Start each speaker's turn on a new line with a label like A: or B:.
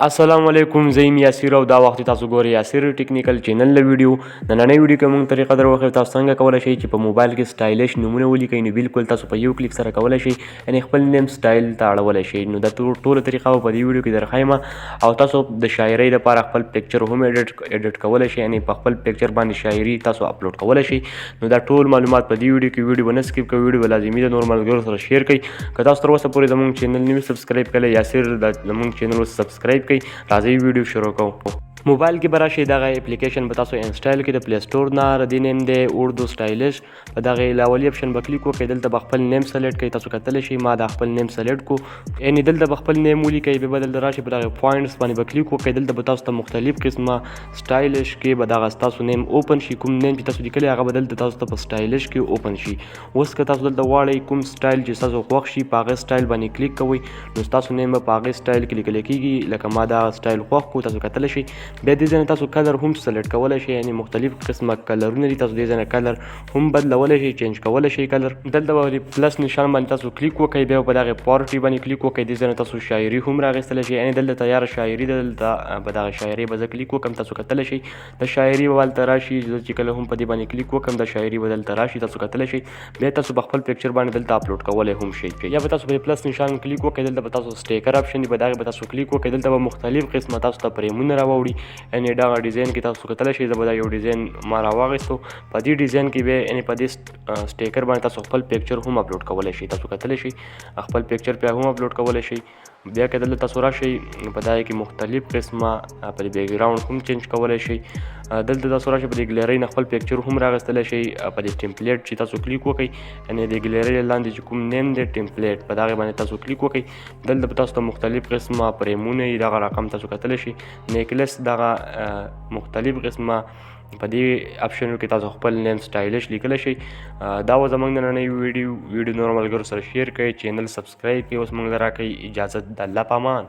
A: السلام علیکم، زه یم یاسر او دا وخت تاسو ګورئ یاسر ټیکنیکل چینل له ویډیو. نننۍ ویډیو کې موږ طریقه در وښیو تاسو څنګه کولی شئ چې په موبایل کې سټایلش نومونه ولیکئ. نو بالکل تاسو په یو کلیک سره کولی شئ یعنې خپل نیم سټایل ته اړولی شئ. نو دا ټوله طریقه به په دې ویډیو کې در ښیم او تاسو د شاعرۍ لپاره خپل پکچر هم ایډیټ کولی شئ، یعنې په خپل پکچر باندې شاعري تاسو اپلوډ کولی شئ. نو دا ټول معلومات په دې ویډیو کې، ویډیو به نه سکیپ کوئ، ویډیو به لازمي ده نور ملګرو سره شیر کړئ. که تاسو تر اوسه پورې زموږ چینل نه وي سبسکرایب کړی، یاسر زموږ چینل اوس سبسکرایب کړئ. راځئ ویډیو شروع کوو. موبایل کې به راشئ، دغه اپلیکیشن به تاسو انسټال کړئ د پلی سټور نه. د دې نیم دی اردو سټایلش. په دغه لاولي اپشن به کلیک وکړئ، دلته به خپل نیم سلیکټ کړئ. تاسو کتلی شئ ما دا خپل نیم سلیکټ کو، یعنې دلته به خپل نیم ولیکئ. بیا به دلته راشئ، په دغه پوینټس باندې به کلیک وکړئ. دلته به تاسو ته مختلف قسمه سټایلش کې به دغه ستاسو نیم اوپن شي. کوم نیم چې تاسو لیکلی هغه به دلته تاسو ته په سټایلش کې اوپن شي. اوس که تاسو دلته غواړئ کوم سټایل چې ستاسو خوښ شي په هغه سټایل باندې کلیک کوئ، نو ستاسو نیم به په هغې سټایل کې لیکلی کېږي. لکه ما دغه سټایل خوښ کو، تاسو کتلی شئ. بیا دې ځای نه تاسو کلر هم سلیکټ کولی شئ، یعنې مختلف قسمه کلرونه دي. تاسو دې ځای نه کلر هم بدلولی شئ، چینج کولی شئ کلر. دلته به پلس نشان باندې تاسو کلیک وکړئ، بیا په دغې پارټي باندې کلیک وکړئ. دې ځای نه تاسو شاعري هم راغېستلی شئ، یعنې دلته تیاره شاعري ده. دلته په دغه شاعري به زه کلیک وکړم، تاسو کتلی شئ. د شاعري به هلته راشي، زه چې کله هم په دې باندې کلیک وکړم د شاعري به دلته راشي، تاسو کتلی شئ. بیا تاسو به خپل پکچر باندې دلته اپلوډ کولی هم شئ. یا به تاسو په پلس نشان کلیک وکړئ، دلته به تاسو سټیکر اپشن دی، په دغې به تاسو کلیک وکړئ. دلته به مختلف قسمه تاسو ته فریمونه راوړي، یعنې دغه ډیزاین کې تاسو کتلی شئ. زه به دا یو ډیزاین ما راواخیستو، په دې ډیزاین کې بیا یعنې په دې سټیکر باندې تاسو خپل پکچر هم اپلوډ کولی شئ. تاسو کتلی شئ خپل پکچر بیا هم اپلوډ کولی شئ. بیا که دلته تاسو راشئ، په دغه کې مختلف قسمه په دې بیکګراوند هم چینج کولی شئ. دلته تاسو راشئ، په دې ګیلرۍ نه خپل پکچر هم راغېستلی شئ. په دې ټمپلیټ چې تاسو کلیک وکړئ، یعنې د ګیلرۍ لاندې چې کوم نیم دی ټمپلیټ، په دغې باندې تاسو کلیک وکړئ. دلته به تاسو ته مختلف قسمه فریمونه وي، دغه رقم تاسو کتلی شئ. نیکلس دغه مختلف قسمه په دې اپشنو کې تاسو خپل نیم سټایلش لیکلی شئ. دا و زموږ نننۍ ویډیو نورو ملګرو سره شیر کړئ، چینل سبسکرایب کړئ. اوس موږ له راکوئ اجازت، د الله په امان.